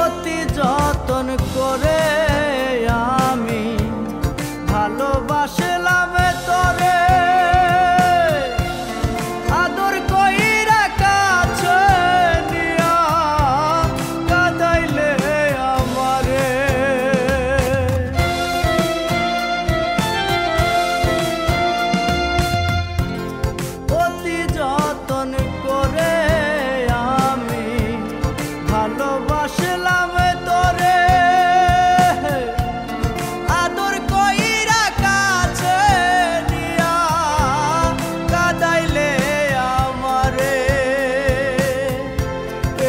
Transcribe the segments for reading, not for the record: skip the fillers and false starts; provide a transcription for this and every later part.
অতি যতন করে আমি ভালোবাসলাম তোরে, আদর কইরা কাছে নিয়া কাঁদাইলে আমারে। অতি যতন করে আমি ভালোবাসলাম তোরে, আদর কইরা কাছে নিয়া কাঁদাইলে আমারে।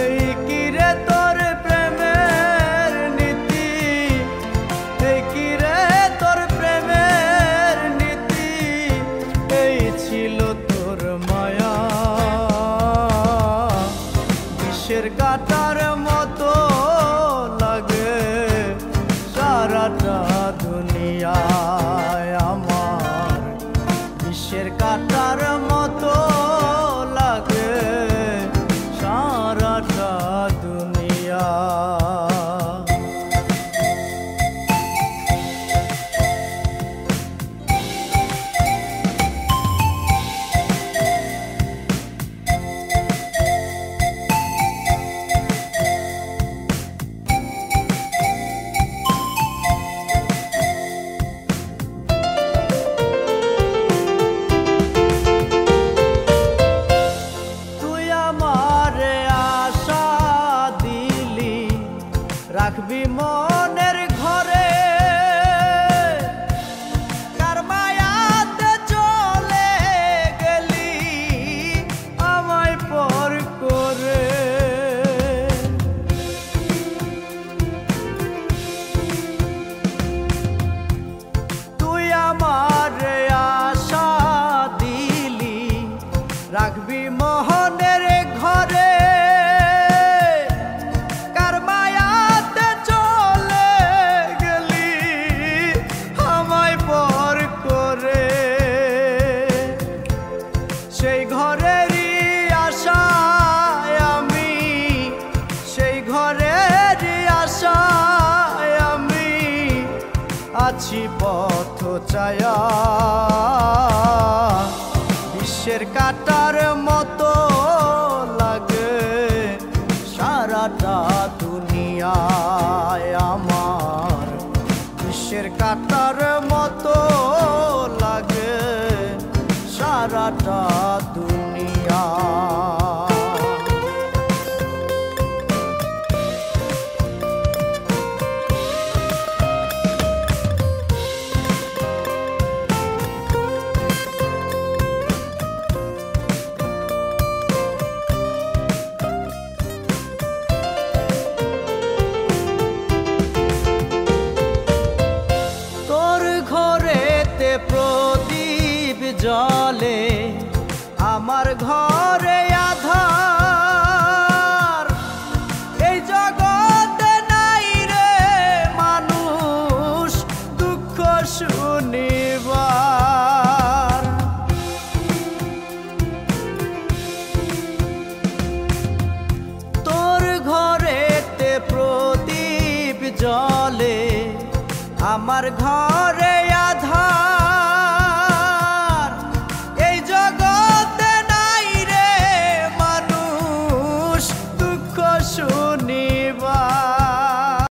এই কি রে তোর প্রেমের নীতি, এই কি রে তোর প্রেমের নীতি, এই ছিল তোর মায়া। বিষের কাঁটার মতো লাগে সারাটা দুনিয়ায় আমার, বিষের কাঁটার মতো লাগে সারাটা দুনিয়া। রাখবি মনের ঘরে, কার মায়াতে চলে গেলি আমায় পর করে। তুই আমার আশা দিলি রাখবি মোহনের ঘরে, সেই ঘরেরই আশায় আমি, সেই ঘরেরই আশায় আমি আছি পথ চায়া। বিশ্বের কাঁটার মতো লাগে সারাটা দুনিয়ায় আমার, বিশ্বের কাঁটার মতো লাগে সারাটা দুনিয়া। তোর ঘরেতে প্রদীপ জলে, আমার ঘরে আধার। এই জগতে নাই রে মানুষ দুঃখ শুনিবার। তোর ঘরেতে প্রদীপ জলে, আমার ঘরে